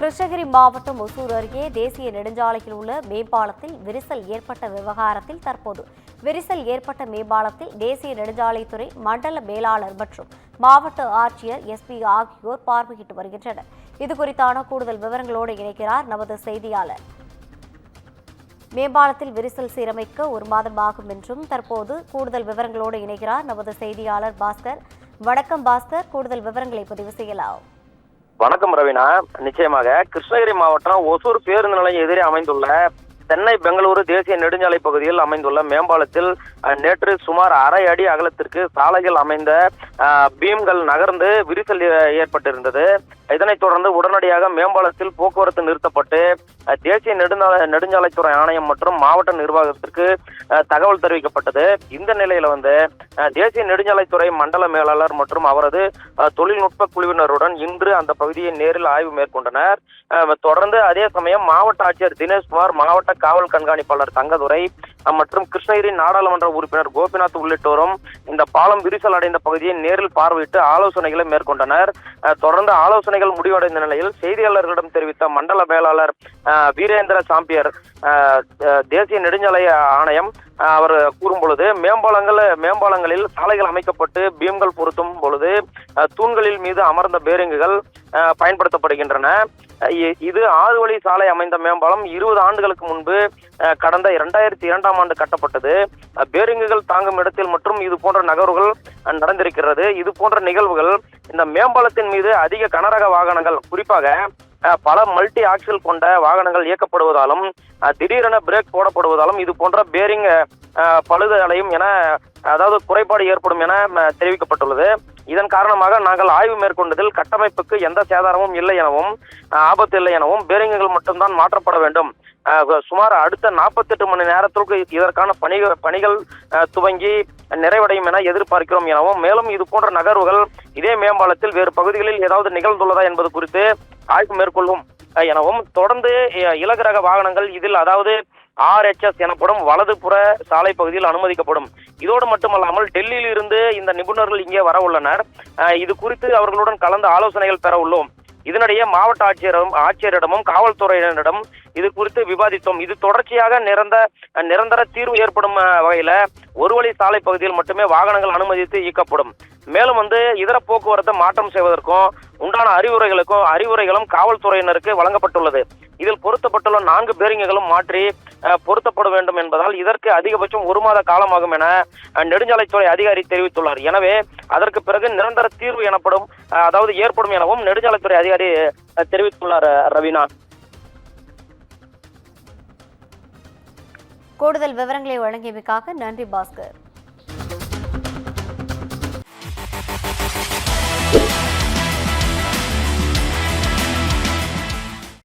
கிருஷ்ணகிரி மாவட்டம் ஒசூர் அருகே தேசிய நெடுஞ்சாலையில் உள்ள மேம்பாலத்தில் விரிசல் ஏற்பட்ட விவகாரத்தில் தற்போது விரிசல் ஏற்பட்ட மேம்பாலத்தில் தேசிய நெடுஞ்சாலைத்துறை மண்டல மேலாளர் மற்றும் மாவட்ட ஆட்சியர் எஸ்பி ஆகியோர் பார்வையிட்டு வருகின்றனர். இதுகுறித்தான கூடுதல் விவரங்களோடு இணைக்கிறார் நமது செய்தியாளர். மேம்பாலத்தில் விரிசல் சீரமைக்க ஒரு மாதம் ஆகும் என்றும் தற்போது கூடுதல் விவரங்களோடு இணைக்கிறார் நமது செய்தியாளர் பாஸ்கர். வணக்கம் பாஸ்கர், கூடுதல் விவரங்களை பதிவு செய்யலாம். வணக்கம் ரவீனா. நிச்சயமாக கிருஷ்ணகிரி மாவட்டம் ஒசூர் பேருந்து நிலையம் எதிரே அமைந்துள்ள சென்னை பெங்களூரு தேசிய நெடுஞ்சாலை பகுதியில் அமைந்துள்ள மேம்பாலத்தில் நேற்று சுமார் அரை அடி அகலத்திற்கு சாலைகள் அமைந்த பீம்கள் நகர்ந்து விரிசல் ஏற்பட்டிருந்தது. இதனைத் தொடர்ந்து உடனடியாக மேம்பாலத்தில் போக்குவரத்து நிறுத்தப்பட்டு தேசிய நெடுஞ்சாலைத்துறை ஆணையம் மற்றும் மாவட்ட நிர்வாகத்திற்கு தகவல் தெரிவிக்கப்பட்டது. இந்த நிலையில தேசிய நெடுஞ்சாலைத்துறை மண்டல மேலாளர் மற்றும் அவரது தொழில்நுட்ப குழுவினருடன் இன்று அந்த பகுதியை நேரில் ஆய்வு மேற்கொண்டனர். தொடர்ந்து அதே சமயம் மாவட்ட ஆட்சியர் தினேஷ்குமார், மாவட்ட காவல் கண்காணிப்பாளர் தங்கதுரை மற்றும் கிருஷ்ணகிரி நாடாளுமன்ற உறுப்பினர் கோபிநாத் உள்ளிட்டோரும் இந்த பாலம் விரிசல் அடைந்த பகுதியை நேரில் பார்வையிட்டு ஆலோசனைகளை மேற்கொண்டனர். தொடர்ந்து ஆலோசனைகள் முடிவடைந்த நிலையில் செய்தியாளர்களிடம் தெரிவித்த மண்டல மேலாளர் வீரேந்திர சாம்பியர், தேசிய நெடுஞ்சாலை ஆணையம் அவர் கூறும் பொழுது மேம்பாலங்களில் சாலைகள் அமைக்கப்பட்டு பீம்கள் பொருத்தும் பொழுது தூண்களில் மீது அமர்ந்த பேரிங்குகள் பயன்படுத்தப்படுகின்றன. இது 6 வழி சாலை அமைந்த மேம்பாலம் 20 ஆண்டுகளுக்கு முன்பு கடந்த 2002ஆம் ஆண்டு கட்டப்பட்டது. பேரிங்குகள் தாங்கும் இடத்தில் மற்றும் இது போன்ற நகர்வுகள் நடந்திருக்கிறது. இது போன்ற நிகழ்வுகள் இந்த மேம்பாலத்தின் மீது அதிக கனரக வாகனங்கள், குறிப்பாக பல மல்டி ஆக்சில் கொண்ட வாகனங்கள் இயக்கப்படுவதாலும் திடீரென பிரேக் போடப்படுவதாலும் இது போன்ற பேரிங் பழுதடையும் என, அதாவது குறைபாடு ஏற்படும் என தெரிவிக்கப்பட்டுள்ளது. இதன் காரணமாக நாங்கள் ஆய்வு மேற்கொண்டதில் கட்டமைப்புக்கு எந்த சேதாரமும் இல்லை எனவும் ஆபத்து இல்லை எனவும் பேரிங்குகள் மட்டும்தான் மாற்றப்பட வேண்டும். சுமார் அடுத்த 48 மணி நேரத்திற்கு இதற்கான பணிகள் துவங்கி நிறைவடையும் என எதிர்பார்க்கிறோம் எனவும், மேலும் இது போன்ற நகர்வுகள் இதே மேம்பாலத்தில் வேறு பகுதிகளில் ஏதாவது நிகழ்ந்துள்ளதா என்பது குறித்து ஆய்வு மேற்கொள்ளும் எனவும், தொடர்ந்து இலகுரக வாகனங்கள் இதில், அதாவது RHS எனப்படும் வலதுபுற சாலை பகுதியில் அனுமதிக்கப்படும். இதோடு மட்டுமல்லாமல் டெல்லியில் இருந்து இந்த நிபுணர்கள் இங்கே வர உள்ளனர். இது குறித்து அவர்களுடன் கலந்து ஆலோசனைகள் பெற உள்ளோம். இதனிடையே மாவட்ட ஆட்சியரிடமும் காவல்துறையினரிடம் இது குறித்து விவாதித்தோம். இது தொடர்ச்சியாக நிரந்தர தீர்வு ஏற்படும் வகையில ஒரு வழி சாலை பகுதியில் மட்டுமே வாகனங்கள் அனுமதித்து இயக்கப்படும். மேலும் இதர போக்குவரத்தை மாற்றம் செய்வதற்கும் உண்டான அறிவுரைகளும் காவல்துறையினருக்கு வழங்கப்பட்டுள்ளது. இதில் பொருத்தப்பட்டுள்ள 4 பேரிங்குகளும் மாற்றி பொருத்தப்பட வேண்டும் என்பதால் இதற்கு அதிகபட்சம் 1 மாத காலமாகும் என நெடுஞ்சாலைத்துறை அதிகாரி தெரிவித்துள்ளார். எனவே அதற்கு பிறகு நிரந்தர தீர்வு ஏற்படும் எனவும் நெடுஞ்சாலைத்துறை அதிகாரி தெரிவித்துள்ளார். ரவீனா, கூடுதல் விவரங்களை வழங்கியமைக்காக நன்றி பாஸ்கர்.